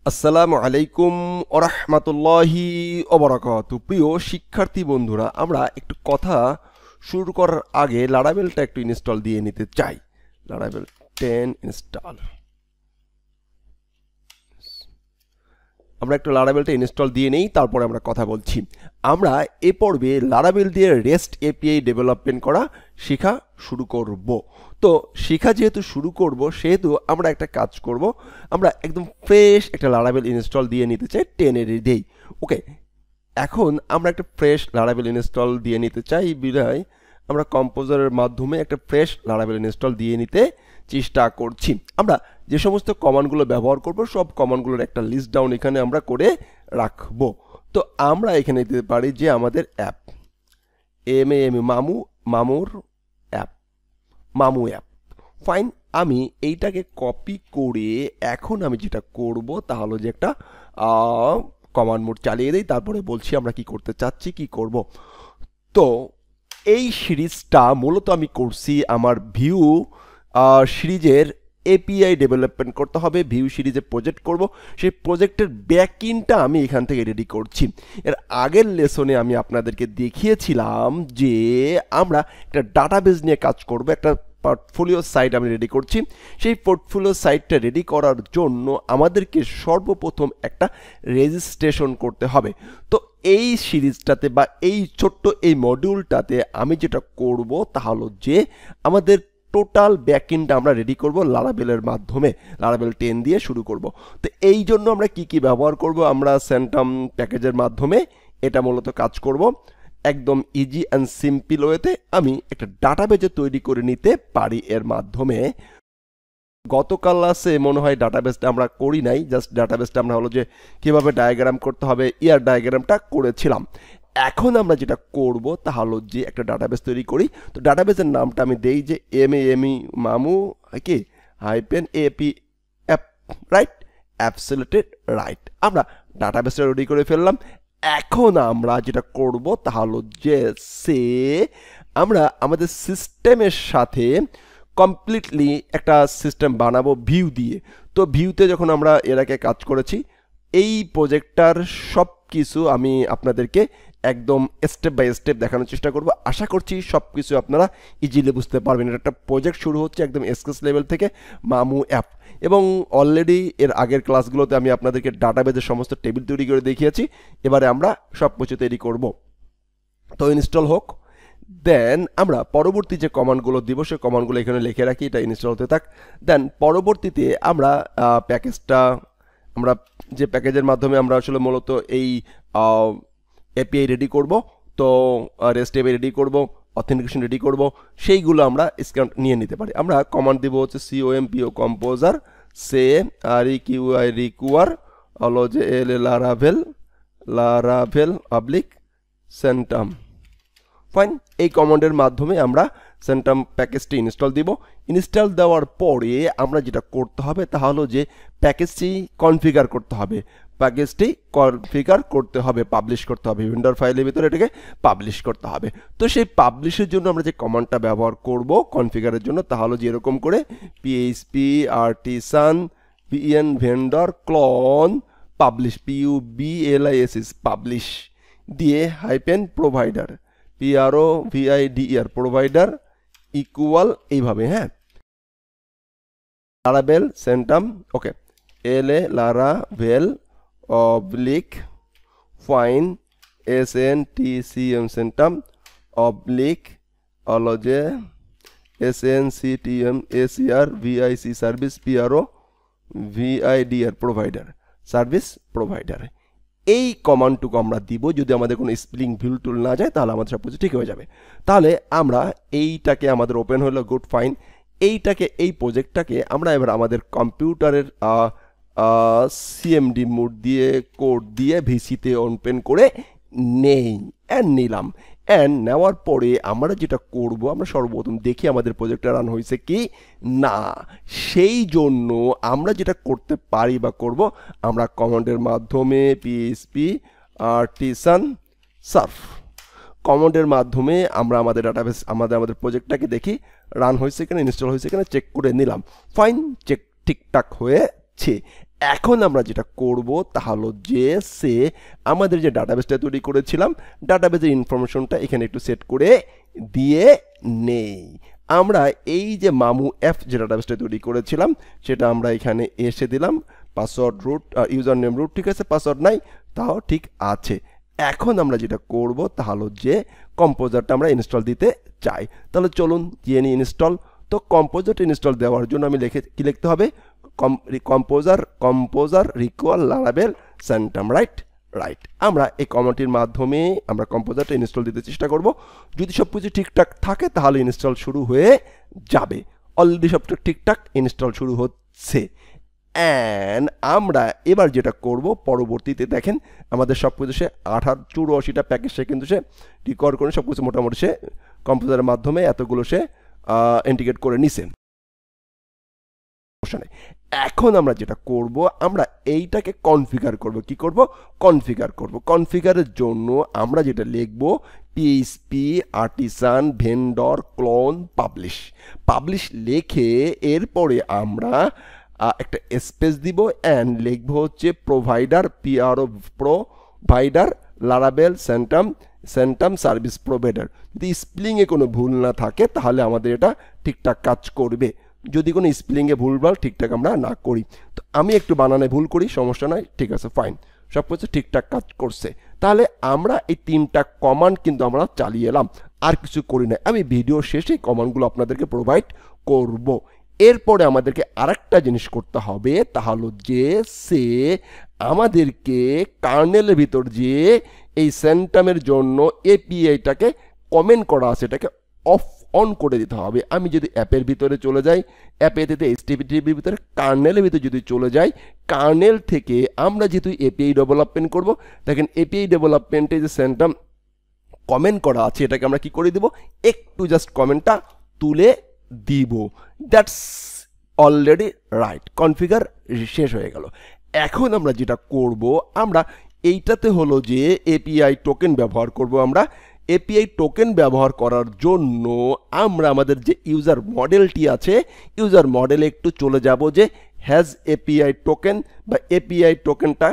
আসসালামু আলাইকুম ওয়া রাহমাতুল্লাহি ওয়া বারাকাতুহু। প্রিয় শিক্ষার্থী বন্ধুরা, আমরা একটু কথা শুরু করার আগে লারাভেলটা একটু ইনস্টল দিয়ে নিতে চাই। Laravel 10 install. আমরা একটু লারাভেলটা ইনস্টল দিয়ে নেই, তারপরে আমরা কথা বলছি। আমরা এ পর্বে লারাভেল দিয়ে রেস্ট এপিআই ডেভেলপমেন্ট করা শেখা শুরু করব। তো শেখা যেহেতু শুরু করব, সেহেতু আমরা একটা কাজ করব, আমরা একদম ফ্রেশ একটা লারাভেল ইনস্টল দিয়ে নিতে চাই 10 এর দিয়েই। ওকে, এখন আমরা একটা ফ্রেশ লারাভেল ইনস্টল দিয়ে নিতে চাই বিধায় আমরা কম্পোজারের মাধ্যমে একটা ফ্রেশ লারাভেল ইনস্টল দিয়ে নিতে চেষ্টা করছি। আমরা যে সমস্ত কমান্ডগুলো ব্যবহার করব, সব কমান্ডগুলোর একটা লিস্ট ডাউন এখানে আমরা করে রাখব। তো আমরা এখানে দিতে পারি যে আমাদের অ্যাপ মামুর অ্যাপ, মামু অ্যাপ। ফাইন, আমি এইটাকে কপি করে এখন আমি যেটা করব তা হলো যে একটা কমান্ড মোড চালিয়ে দিই, তারপরে বলছি আমরা কি করতে চাচ্ছি, কি করব। তো এই সিরিজটা মূলত আমি করছি আমার ভিউ সিরিজের এপিআই ডেভেলপমেন্ট করতে হবে, ভিউ সিরিজে প্রজেক্ট করব, সেই প্রজেক্টের ব্যাকইন্ডটা আমি এখান থেকে রেডি করছি। এর আগের লেসনে আমি আপনাদেরকে দেখিয়েছিলাম যে আমরা একটা ডাটাবেস নিয়ে কাজ করব, একটা পোর্টফোলিও সাইট আমি রেডি করছি। সেই পোর্টফোলিও সাইটটা রেডি করার জন্য আমাদেরকে সর্বপ্রথম একটা রেজিস্ট্রেশন করতে হবে। তো এই সিরিজটাতে বা এই ছোট্ট এই মডিউলটাতে আমি যেটা করব তা হলো যে আমাদের টোটাল ব্যাকএন্ডটা আমরা রেডি করব লারাভেলের মাধ্যমে, লারাভেল 10 দিয়ে শুরু করব। তো এই জন্য আমরা কি ব্যবহার করব, আমরা স্যান্টাম প্যাকেজের মাধ্যমে এটা মূলত কাজ করব। একদম ইজি অ্যান্ড সিম্পল ওয়েতে আমি একটা ডাটাবেজে তৈরি করে নিতে পারি এর মাধ্যমে। গতকাল ক্লাসে মনে হয় ডাটাবেসটা আমরা করি নাই, জাস্ট ডাটাবেসটা আমরা হলো যে কীভাবে ডায়াগ্রাম করতে হবে ইয়ার ডায়াগ্রামটা করেছিলাম। এখন আমরা যেটা করব তা হলো যে একটা ডাটাবেস তৈরি করি। তো ডাটাবেসের নামটা আমি দেই যে মামু কি -ap অ্যাপ, রাইট, অ্যাবসলিউটেড রাইট। আমরা ডাটাবেসটা রেডি করে ফেললাম। এখন আমরা যেটা করব তা হলো যে আমরা আমাদের সিস্টেমের সাথে কমপ্লিটলি একটা সিস্টেম বানাবো ভিউ দিয়ে। তো ভিউতে যখন আমরা এর আগে কাজ করেছি, এই প্রজেক্টটার সব কিছু আমি আপনাদেরকে একদম স্টেপ বাই স্টেপ দেখানোর চেষ্টা করব। আশা করছি সব কিছু আপনারা ইজিলি বুঝতে পারবেন। এটা একটা প্রজেক্ট শুরু হচ্ছে একদম স্কেচ লেভেল থেকে, মামু অ্যাপ। এবং অলরেডি এর আগের ক্লাসগুলোতে আমি আপনাদেরকে ডাটাবেজের সমস্ত টেবিল তৈরি করে দেখিয়েছি। এবারে আমরা সব কিছু তৈরি করব। তো ইনস্টল হোক, দেন আমরা পরবর্তী যে কমান্ডগুলো দিব সেই কমান্ডগুলো এখানে লিখে রাখি, এটা ইনস্টল হতে থাক। দেন পরবর্তীতে আমরা প্যাকেজটা, আমরা যে প্যাকেজের মাধ্যমে আমরা আসলে মূলত এই এপিআই রেডি করব, তো রেস্ট এপিআই রেডি করব, অথেন্টিকেশন রেডি করব, সেইগুলো আমরা স্ক্যান নিয়ে নিতে পারি। আমরা কমান্ড দিব হচ্ছে COMPO কম্পোজার সে রিকুয়ার হলো যে লারাভেল পাবলিক স্যান্টাম। ফাইন, এই কমান্ডের মাধ্যমে আমরা স্যান্টাম প্যাকেজটি ইনস্টল দিব। ইনস্টল দেওয়ার পরে আমরা যেটা করতে হবে তা হলো যে প্যাকেজটি কনফিগার করতে হবে, পাবলিশ করতে হবে, ভেন্ডর ফাইলের ভিতরে এটাকে পাবলিশ করতে হবে। তো সেই পাবলিশের জন্য আমরা যে কমান্ডটা ব্যবহার করব কনফিগারের জন্য তা হলো যে এরকম করে PHP artisan vendor clone publish publish দিয়ে -provider provider ইকুয়াল এইভাবে, হ্যাঁ, Laravel Sanctum, okay, Laravel oblique ফাইন SNTCM স্যান্টাম অবলিক হলো যে SNCTM ACR service VIDR service provider. এই কমান্ডটুকু আমরা দিব। যদি আমাদের কোনো স্পেলিং ভুল টুল না যায় তাহলে আমাদের সব কিছু ঠিক হয়ে যাবে। তাহলে আমরা এইটাকে, আমাদের ওপেন হলো, গুড, ফাইন। এই প্রজেক্টটাকে আমরা এবার আমাদের কম্পিউটারের CMD মোড দিয়ে কোড দিয়ে ভিসিতে ওপেন করে নিলাম। নেওয়ার পরে আমরা যেটা করব, আমরা সর্বপ্রথম দেখি আমাদের প্রজেক্টটা রান হয়েছে কি না। সেই জন্য আমরা যেটা করতে পারি বা করব, আমরা কমান্ডের মাধ্যমে PHP artisan surf কমান্ডের মাধ্যমে আমরা আমাদের ডাটাবেস, আমাদের প্রজেক্টটাকে দেখি রান হয়েছে কিনা, ইনস্টল হয়েছে কিনা চেক করে নিলাম। ফাইন, চেক ঠিকঠাক হয়েছে। এখন আমরা যেটা করব তা হলো যে সে আমাদের যে ডাটাবেসটা তৈরি করেছিলাম ডাটাবেসের ইনফরমেশনটা এখানে একটু সেট করে দিয়ে নেই। আমরা এই যে মামু অ্যাপ যে ডাটাবেসটা তৈরি করেছিলাম সেটা আমরা এখানে এসে দিলাম, password root user name root ঠিক আছে, পাসওয়ার্ড নাই তাও ঠিক আছে। এখন আমরা যেটা করব তা হলো যে কম্পোজারটা আমরা ইনস্টল দিতে চাই, তাহলে চলুন দিয়ে নিই ইনস্টল। তো কম্পোজারটা ইনস্টল দেওয়ার জন্য আমি কি লিখতে হবে, কম্পোজার রিকোয়াল লারাবেল সেন্টাম রাইট। আমরা এই কমান্ডটির মাধ্যমে আমরা কম্পোজারটা ইনস্টল দিতে চেষ্টা করব। যদি সব কিছু ঠিকঠাক থাকে তাহলে ইনস্টল শুরু হয়ে যাবে। অলরেডি সব ঠিকঠাক ইনস্টল শুরু হচ্ছে। অ্যান্ড আমরা এবার যেটা করব পরবর্তীতে দেখেন আমাদের সব কিছু সে 84টা প্যাকেজ সে কিন্তু সে রেকর্ড করে সব কিছু মোটামুটি সে কম্পিউটারের মাধ্যমে এতগুলো সে ইন্টিগ্রেট করে নিছে। এখন আমরা যেটা করব আমরা এইটাকে কনফিগার করব। কি করব, কনফিগার করব। কনফিগারের জন্য আমরা যেটা লিখব PHP artisan vendor clone publish লিখে এরপরে আমরা একটা স্পেস দিব অ্যান্ড লিখব হচ্ছে প্রোভাইডার প্রোভাইডার লারাবেল সেন্টাম সার্ভিস প্রোভাইডার। যদি স্পেলিংয়ে কোনো ভুল না থাকে তাহলে আমাদের এটা ঠিকঠাক কাজ করবে। যদি কোনো স্পেলিংয়ে ভুলভাল ঠিকঠাক আমরা না করি, তো আমি একটু বানানে ভুল করি, সমস্যা নাই, ঠিক আছে ফাইন, সব কিছু ঠিকঠাক কাজ করছে। তাহলে আমরা এই 3টা কমান্ড কিন্তু আমরা চালিয়ে এলাম, আর কিছু করি না। আমি ভিডিও শেষে কমান্ডগুলো আপনাদেরকে প্রোভাইড করব। এরপরে আমাদেরকে আরেকটা জিনিস করতে হবে, তাহলে যে সে আমাদেরকে কার্নেলের ভিতর যে এই সেন্টামের জন্য এপিআইটাকে কমেন্ট করা আছে এটাকে অন করে দিতে হবে। আমি যদি অ্যাপের ভিতরে চলে যাই, অ্যাপেতে এইচটিটিপির ভিতরে কার্নেলের ভিতরে যদি চলে যাই, কার্নেল থেকে আমরা যেহেতু এপিআই ডেভেলপমেন্ট করব, দেখেন এপিআই ডেভেলপমেন্টে যে সেন্টাম কমেন্ট করা আছে এটাকে আমরা কি করে দিব, একটু জাস্ট কমেন্টটা তুলে দিব। দ্যাটস অলরেডি রাইট, কনফিগার শেষ হয়ে গেল। এখন আমরা যেটা করব আমরা এইটাতে হলো যে এপিআই টোকেন ব্যবহার করব। আমরা এপিআই টোকেন ব্যবহার করার জন্য আমরা আমাদের যে ইউজার মডেলটি আছে ইউজার মডেলে একটু চলে যাব যে হ্যাজ এপিআই টোকেন বা এপিআই টোকেনটা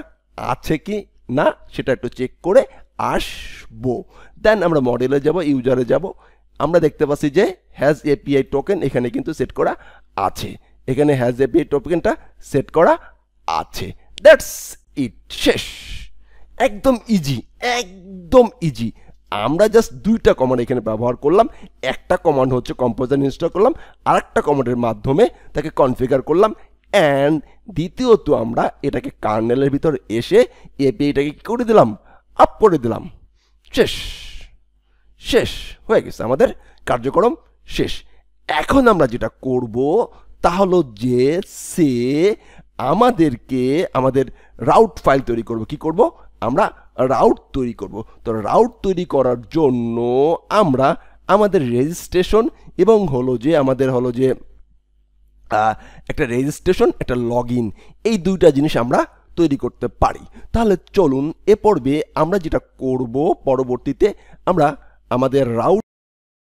আছে কি না সেটা একটু চেক করে আসবো। দেন আমরা মডেলে যাব, ইউজারে যাব, আমরা দেখতে পাচ্ছি যে হ্যাজ এপিআই টোকেন এখানে কিন্তু সেট করা আছে, এখানে হ্যাজ এপিআই টোকেনটা সেট করা আছে। দ্যাটস ইট, শেষ, একদম ইজি, একদম ইজি। আমরা জাস্ট 2টা কমান্ড এখানে ব্যবহার করলাম। একটা কমান্ড হচ্ছে কম্পোজার ইনস্টল করলাম, আর একটা কমান্ডের মাধ্যমে তাকে কনফিগার করলাম। অ্যান্ড দ্বিতীয়ত আমরা এটাকে কার্নেলের ভিতর এসে এপিআইটাকে কি করে দিলাম, আপ করে দিলাম। শেষ হয়ে গেছে, আমাদের কার্যক্রম শেষ। এখন আমরা যেটা করব তা হলো যে সে আমাদেরকে আমাদের রাউট ফাইল তৈরি করব। কি করব, আমরা রাউট তৈরি করব। তো রাউট তৈরি করার জন্য আমরা আমাদের রেজিস্ট্রেশন এবং হলো যে আমাদের হলো যে একটা রেজিস্ট্রেশন একটা লগ ইন, এই 2টা জিনিস আমরা তৈরি করতে পারি। তাহলে চলুন এ পর্বে আমরা যেটা করব পরবর্তীতে আমরা আমাদের রাউট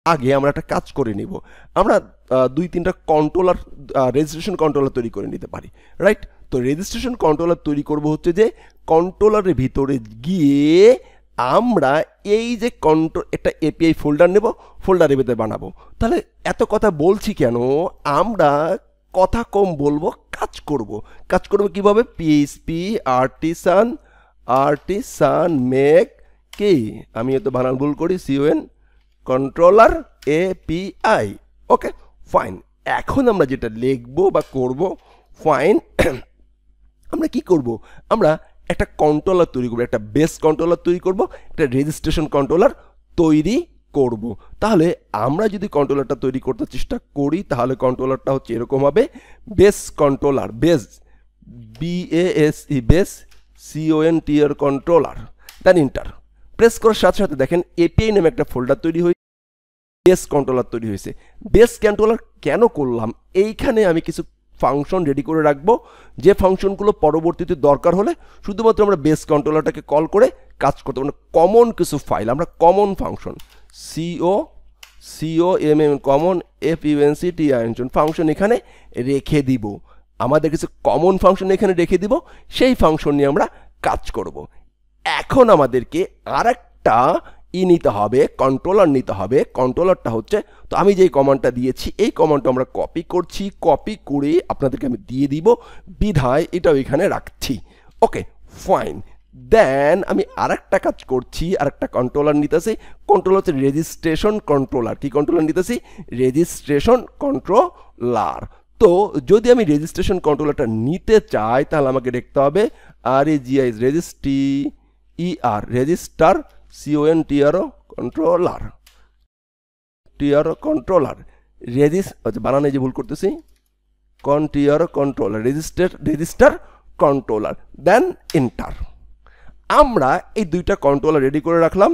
আগে আমরা একটা কাজ করে নিব। আমরা 2-3টা কন্ট্রোলার রেজিস্ট্রেশন কন্ট্রোলার তৈরি করে নিতে পারি, রাইট। তো রেজিস্ট্রেশন কন্ট্রোলার তৈরি করব হচ্ছে যে কন্ট্রোলারের ভিতরে গিয়ে আমরা এই যে একটা এপিআই ফোল্ডার নেব, ফোল্ডারের ভিতরে বানাবো। তাহলে এত কথা বলছি কেন, আমরা কথা কম বলবো, কাজ করব কিভাবে, পিএইচপি আর্টিসান মেক কি, আমি তো বানান ভুল করি, CON controller API. Okay fine. এখন আমরা যেটা লিখবো বা করব, ফাইন, আমরা কি করব, আমরা একটা কন্ট্রোলার তৈরি করব, একটা বেস কন্ট্রোলার তৈরি করব, একটা রেজিস্ট্রেশন কন্ট্রোলার তৈরি করব। তাহলে আমরা যদি কন্ট্রোলারটা তৈরি করতে চেষ্টা করি তাহলে কন্ট্রোলারটা হচ্ছে এরকম হবে, base controller, base BASE base CONTR controller, then enter press করার সাথে সাথে দেখেন এপিআই নামে একটা ফোল্ডার তৈরি হয়েছে, বেস কন্ট্রোলার তৈরি হয়েছে। বেস কন্ট্রোলার কেন করলাম, এইখানে আমি কিছু ফাংশন রেডি করে রাখবো, যে ফাংশনগুলো পরবর্তীতে দরকার হলে শুধুমাত্র আমরা বেস কন্ট্রোলারটাকে কল করে কাজ করতে পারবো। কমন কিছু ফাইল আমরা common function COMM common FUNCTION function এখানে রেখে দিব। আমাদের কিছু কমন ফাংশন এখানে রেখে দিব, সেই ফাংশন নিয়ে আমরা কাজ করব। এখন আমাদেরকে আরেকটা নিতে হবে, কন্ট্রোলার নিতে হবে। কন্ট্রোলারটা হচ্ছে, তো আমি যেই কমান্ডটা দিয়েছি এই কমান্ডটা আমরা কপি করছি, কপি করে আপনাদেরকে আমি দিয়ে দিব, বিধায় এটাও এখানে রাখছি। Okay fine. দেন আমি আরেকটা কাজ করছি, আরেকটা কন্ট্রোলার নিতেছি। কন্ট্রোলার হচ্ছে রেজিস্ট্রেশন কন্ট্রোলার। কি কন্ট্রোলার নিতেছি? Registration controller. তো যদি আমি রেজিস্ট্রেশন কন্ট্রোলারটা নিতে চাই তাহলে আমাকে দেখতে হবে REGIS register CONTRO controller, controller বানানে যে ভুল করতেছি, controller register controller, then enter. আমরা এই দুইটা কন্ট্রোলার রেডি করে রাখলাম।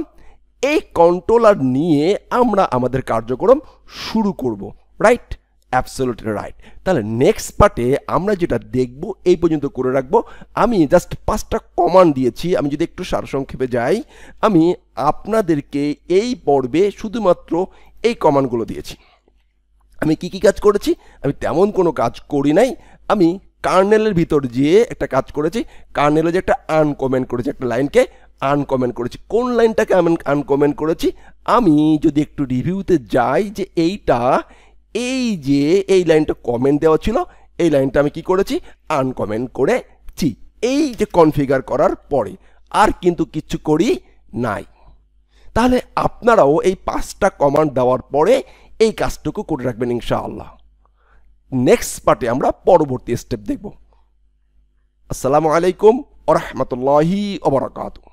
এই কন্ট্রোলার নিয়ে আমরা আমাদের কার্যক্রম শুরু করব, রাইট? Absolutely right. তাহলে নেক্সট পার্টে আমরা যেটা দেখব এই পর্যন্ত করে রাখবো। আমি জাস্ট 5টা কমান্ড দিয়েছি। আমি যদি একটু সারসংক্ষেপে যাই, আমি আপনাদেরকে এই পর্বে শুধুমাত্র এই কমান্ডগুলো দিয়েছি। আমি কি কি কাজ করেছি? আমি তেমন কোনো কাজ করি নাই। আমি কার্নেলের ভিতর যেয়ে একটা কাজ করেছি। কার্নেলে যে একটা আনকমেন্ট করেছি, একটা লাইনকে আনকমেন্ট করেছি। কোন লাইনটাকে আমি আনকমেন্ট করেছি? আমি যদি একটু রিভিউতে যাই, যে এই যে এই লাইনটা কমেন্ট দেওয়া ছিল, এই লাইনটা আমি কি করেছি? আনকমেন্ট করেছি। এই যে কনফিগার করার পরে আর কিন্তু কিচ্ছু করি নাই। তাহলে আপনারাও এই 5টা কমান্ড দেওয়ার পরে এই কাজটুকু করে রাখবেন ইনশাআল্লাহ। নেক্সট পার্টে আমরা পরবর্তী স্টেপ দেখব। আসসালামু আলাইকুম ওয়া রাহমাতুল্লাহি ওয়া বারাকাতুহু।